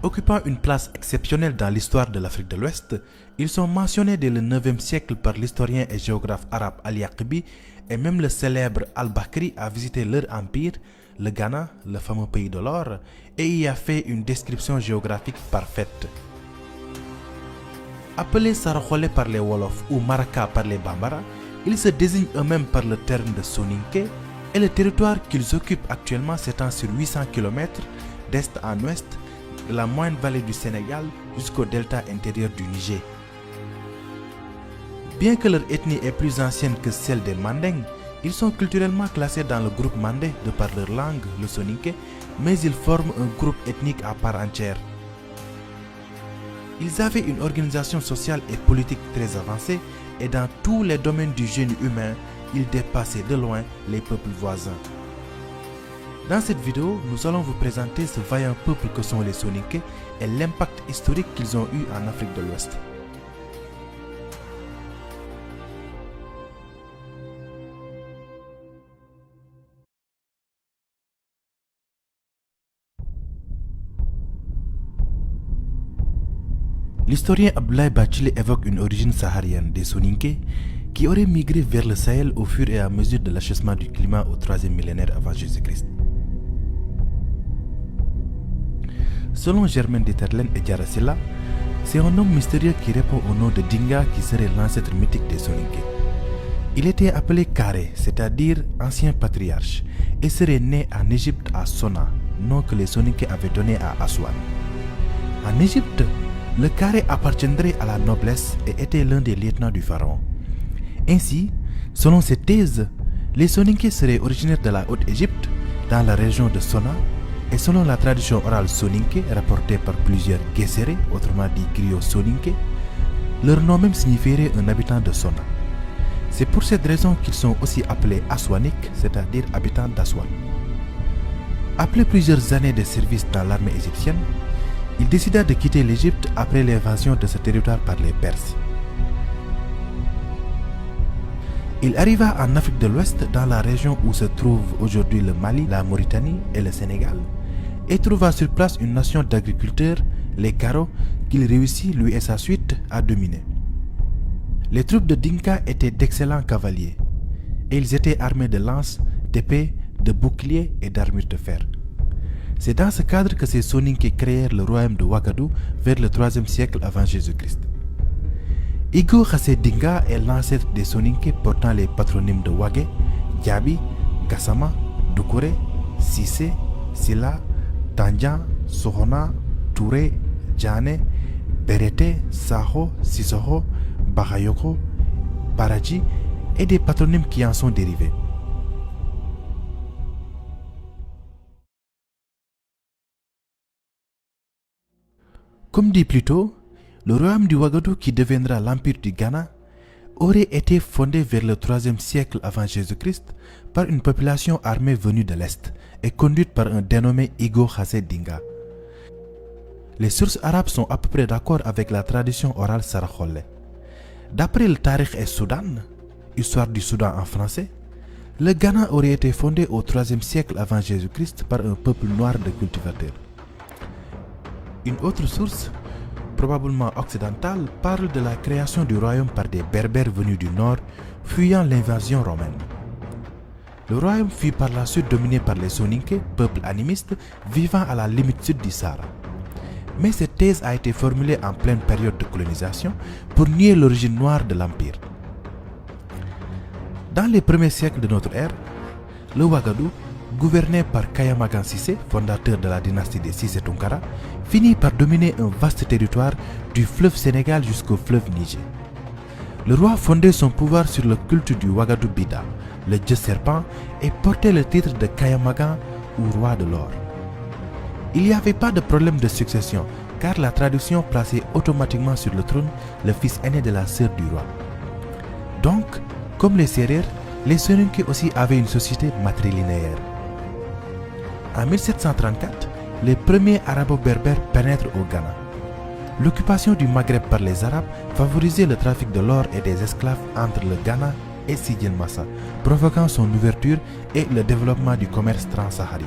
Occupant une place exceptionnelle dans l'histoire de l'Afrique de l'Ouest, ils sont mentionnés dès le 9e siècle par l'historien et géographe arabe Al-Yaqibi, et même le célèbre Al-Bakri a visité leur empire, le Ghana, le fameux pays de l'or, et y a fait une description géographique parfaite. Appelés Saraxolé par les Wolofs ou Maraka par les Bambara, ils se désignent eux-mêmes par le terme de Soninké, et le territoire qu'ils occupent actuellement s'étend sur 800 km d'est en ouest, de la moyenne vallée du Sénégal jusqu'au delta intérieur du Niger. Bien que leur ethnie est plus ancienne que celle des Manding, ils sont culturellement classés dans le groupe Mandé de par leur langue, le Soninké, mais ils forment un groupe ethnique à part entière. Ils avaient une organisation sociale et politique très avancée et dans tous les domaines du génie humain, ils dépassaient de loin les peuples voisins. Dans cette vidéo, nous allons vous présenter ce vaillant peuple que sont les Soninké et l'impact historique qu'ils ont eu en Afrique de l'Ouest. L'historien Abdoulaye Bathily évoque une origine saharienne des Soninké qui auraient migré vers le Sahel au fur et à mesure de l'achèvement du climat au 3e millénaire avant Jésus-Christ. Selon Germaine Dieterlen et Diarra Sylla, c'est un homme mystérieux qui répond au nom de Dinga qui serait l'ancêtre mythique des Soninké. Il était appelé Karé, c'est-à-dire ancien patriarche, et serait né en Égypte à Sona, nom que les Soninké avaient donné à Aswan. En Égypte, le Karé appartiendrait à la noblesse et était l'un des lieutenants du pharaon. Ainsi, selon cette thèse, les Soninké seraient originaires de la Haute-Égypte, dans la région de Sona, et selon la tradition orale Soninké rapportée par plusieurs Guesséré, autrement dit griots Soninké, leur nom même signifierait un habitant de Sona. C'est pour cette raison qu'ils sont aussi appelés Aswaniques, c'est-à-dire habitants d'Aswan. Après plusieurs années de service dans l'armée égyptienne, il décida de quitter l'Égypte après l'invasion de ce territoire par les Perses. Il arriva en Afrique de l'Ouest, dans la région où se trouvent aujourd'hui le Mali, la Mauritanie et le Sénégal, et trouva sur place une nation d'agriculteurs, les Karo, qu'il réussit, lui et sa suite, à dominer. Les troupes de Dinka étaient d'excellents cavaliers, et ils étaient armés de lances, d'épées, de boucliers et d'armures de fer. C'est dans ce cadre que ces Soninké créèrent le royaume de Ouagadougou vers le 3e siècle avant Jésus-Christ. Igo Khassé Dinga est l'ancêtre des Soninké portant les patronymes de Ouagué, Diaby, Gassama, Doucouré, Sissé, Silla, Tandjan, Sohona, Touré, Djane, Berete, Saho, Sissoko, Bakayoko, Baradji et des patronymes qui en sont dérivés. Comme dit plus tôt, le royaume du Ouagadougou qui deviendra l'empire du Ghana aurait été fondé vers le 3e siècle avant Jésus-Christ par une population armée venue de l'Est et conduite par un dénommé Igo Khassé Dinga. Les sources arabes sont à peu près d'accord avec la tradition orale Saraxolé. D'après le Tarikh et Soudan, histoire du Soudan en français, le Ghana aurait été fondé au 3e siècle avant Jésus-Christ par un peuple noir de cultivateurs. Une autre source, probablement occidentale, parle de la création du royaume par des Berbères venus du nord, fuyant l'invasion romaine. Le royaume fut par la suite dominé par les Soninké, peuple animiste vivant à la limite sud du Sahara. Mais cette thèse a été formulée en pleine période de colonisation pour nier l'origine noire de l'empire. Dans les premiers siècles de notre ère, le Ouagadougou, gouverné par Kayamagan Sissé, fondateur de la dynastie des Sissé Tounkara, finit par dominer un vaste territoire du fleuve Sénégal jusqu'au fleuve Niger. Le roi fondait son pouvoir sur le culte du Ouagadougou Bida, le dieu serpent, et portait le titre de Kayamagan ou roi de l'or. Il n'y avait pas de problème de succession, car la tradition plaçait automatiquement sur le trône le fils aîné de la sœur du roi. Donc, comme les Sérères, les Soninké aussi avaient une société matrilinéaire. En 1734, les premiers arabo-berbères pénètrent au Ghana. L'occupation du Maghreb par les Arabes favorisait le trafic de l'or et des esclaves entre le Ghana et Sidi Massa, provoquant son ouverture et le développement du commerce transsaharien.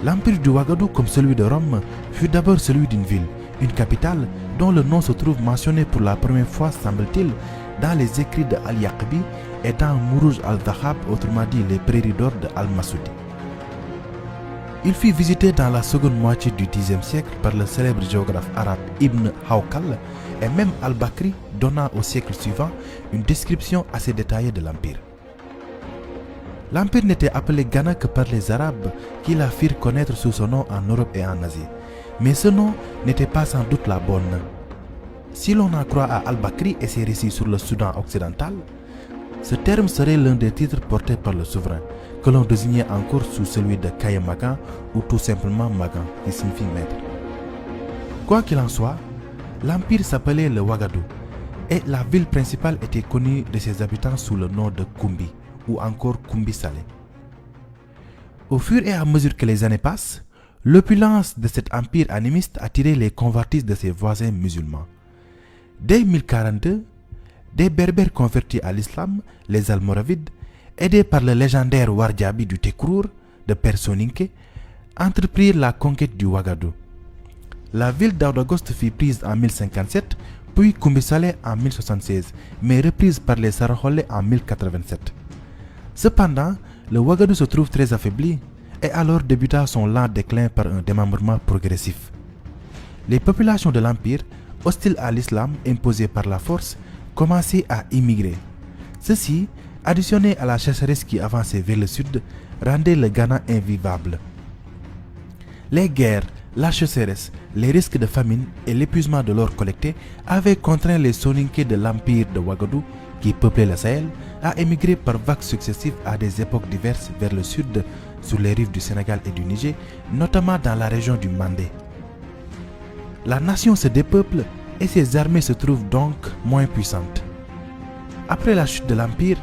L'empire du Ouagadougou, comme celui de Rome, fut d'abord celui d'une ville, une capitale dont le nom se trouve mentionné pour la première fois, semble-t-il, dans les écrits de Al-Yaqbi et dans Mourouj al-Dhahab, autrement dit les prairies d'or de Al-Masoudi. Il fut visité dans la seconde moitié du Xe siècle par le célèbre géographe arabe Ibn Hawqal et même Al-Bakri donna au siècle suivant une description assez détaillée de l'empire. L'empire n'était appelé Ghana que par les Arabes qui la firent connaître sous son nom en Europe et en Asie. Mais ce nom n'était pas sans doute la bonne. Si l'on en croit à Al-Bakri et ses récits sur le Soudan occidental, ce terme serait l'un des titres portés par le souverain, que l'on désignait encore sous celui de Kaye Magan ou tout simplement Magan, qui signifie maître. Quoi qu'il en soit, l'empire s'appelait le Ouagadougou et la ville principale était connue de ses habitants sous le nom de Koumbi ou encore Koumbi Salé. Au fur et à mesure que les années passent, l'opulence de cet empire animiste attirait les convoitises de ses voisins musulmans. Dès 1042, des berbères convertis à l'islam, les Almoravides, aidés par le légendaire Wardjabi du Tekrour, de Père Soninké, entreprirent la conquête du Ouagadougou. La ville d'Aoudagost fut prise en 1057, puis Koumbi Salé en 1076, mais reprise par les Saraholais en 1087. Cependant, le Ouagadougou se trouve très affaibli et alors débuta son lent déclin par un démembrement progressif. Les populations de l'empire, hostiles à l'islam imposé par la force, commençaient à immigrer. Ceci, additionné à la sécheresse qui avançait vers le sud, rendait le Ghana invivable. Les guerres, la sécheresse, les risques de famine et l'épuisement de l'or collecté avaient contraint les Soninké de l'empire de Ouagadougou, qui peuplaient le Sahel, à émigrer par vagues successives à des époques diverses vers le sud, sur les rives du Sénégal et du Niger, notamment dans la région du Mandé. La nation se dépeuple et ses armées se trouvent donc moins puissantes. Après la chute de l'empire,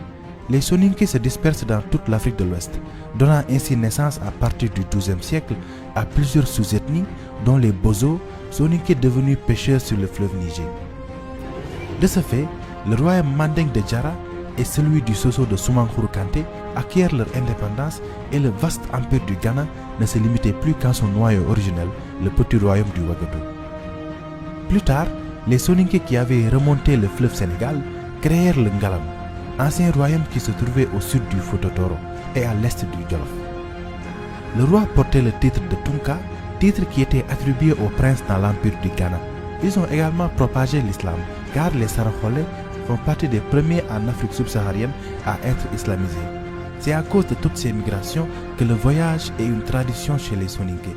les Soninké se dispersent dans toute l'Afrique de l'Ouest, donnant ainsi naissance à partir du XIIe siècle à plusieurs sous-ethnies, dont les Bozo, Soninké devenus pêcheurs sur le fleuve Niger. De ce fait, le royaume mandingue de Djara et celui du Soso de Soumankhourou Kanté acquièrent leur indépendance et le vaste empire du Ghana ne se limitait plus qu'à son noyau originel, le petit royaume du Ouagadougou. Plus tard, les Soninké qui avaient remonté le fleuve Sénégal créèrent le Ngalam, ancien royaume qui se trouvait au sud du Fouta Toro et à l'est du Djolof. Le roi portait le titre de Tunka, titre qui était attribué aux princes dans l'empire du Ghana. Ils ont également propagé l'islam, car les Saraholais font partie des premiers en Afrique subsaharienne à être islamisés. C'est à cause de toutes ces migrations que le voyage est une tradition chez les Soninké.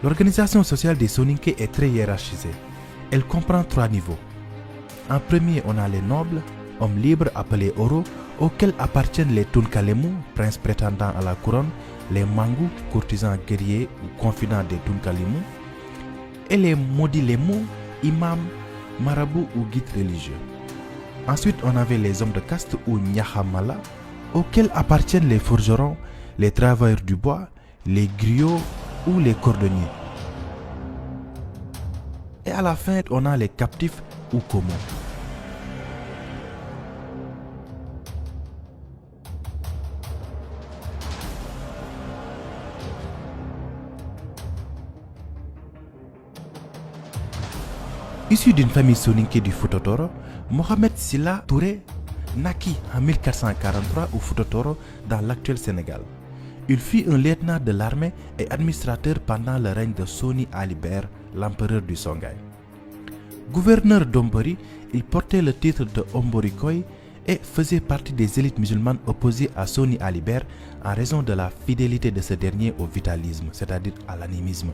L'organisation sociale des Soninké est très hiérarchisée. Elle comprend 3 niveaux. En premier, on a les nobles, hommes libres appelés Oro, auxquels appartiennent les Tunkalemou, princes prétendants à la couronne, les Mangou, courtisans guerriers ou confidents des Tunkalimou, et les Modilemou, imams, marabouts ou guides religieux. Ensuite, on avait les hommes de caste ou Nyahamala, auxquels appartiennent les forgerons, les travailleurs du bois, les griots ou les cordonniers. Et à la fin, on a les captifs ou Komo. Issu d'une famille soninké du Fouta Toro, Mohamed Silla Touré naquit en 1443 au Fouta Toro dans l'actuel Sénégal. Il fut un lieutenant de l'armée et administrateur pendant le règne de Soni Alibert, l'empereur du Songhai. Gouverneur d'Ombori, il portait le titre de Omborikoy et faisait partie des élites musulmanes opposées à Soni Alibert en raison de la fidélité de ce dernier au vitalisme, c'est-à-dire à l'animisme.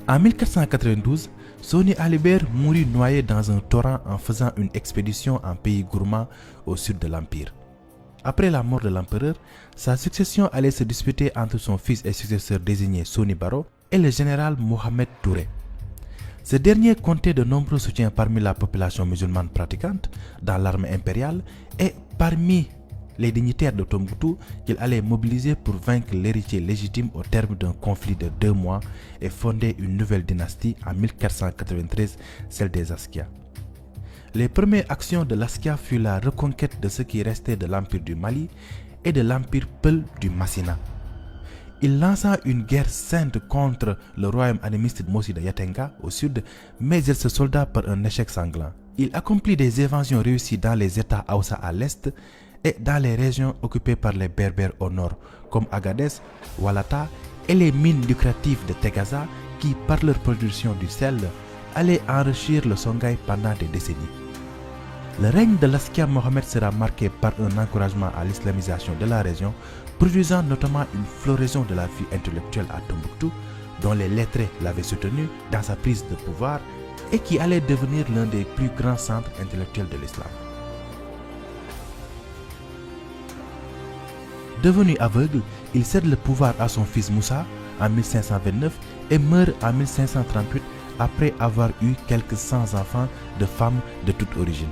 En 1492, Soni Alibert mourut noyé dans un torrent en faisant une expédition en pays gourmand au sud de l'Empire. Après la mort de l'empereur, sa succession allait se disputer entre son fils et successeur désigné Soni Baro et le général Mohamed Touré. Ce dernier comptait de nombreux soutiens parmi la population musulmane pratiquante dans l'armée impériale et parmi les dignitaires de Tombouctou qu'il allait mobiliser pour vaincre l'héritier légitime au terme d'un conflit de 2 mois et fonder une nouvelle dynastie en 1493, celle des Askia. Les premières actions de Laskia furent la reconquête de ce qui restait de l'Empire du Mali et de l'Empire Peul du Massina. Il lança une guerre sainte contre le royaume animiste de Mossi de Yatenga au sud, mais il se solda par un échec sanglant. Il accomplit des invasions réussies dans les États Haoussa à l'est et dans les régions occupées par les Berbères au nord, comme Agadez, Walata et les mines lucratives de Tegaza qui, par leur production du sel, allaient enrichir le Songhai pendant des décennies. Le règne de Laskia Mohammed sera marqué par un encouragement à l'islamisation de la région, produisant notamment une floraison de la vie intellectuelle à Tombouctou, dont les lettrés l'avaient soutenu dans sa prise de pouvoir et qui allait devenir l'un des plus grands centres intellectuels de l'islam. Devenu aveugle, il cède le pouvoir à son fils Moussa en 1529 et meurt en 1538 après avoir eu quelques 100 enfants de femmes de toute origine.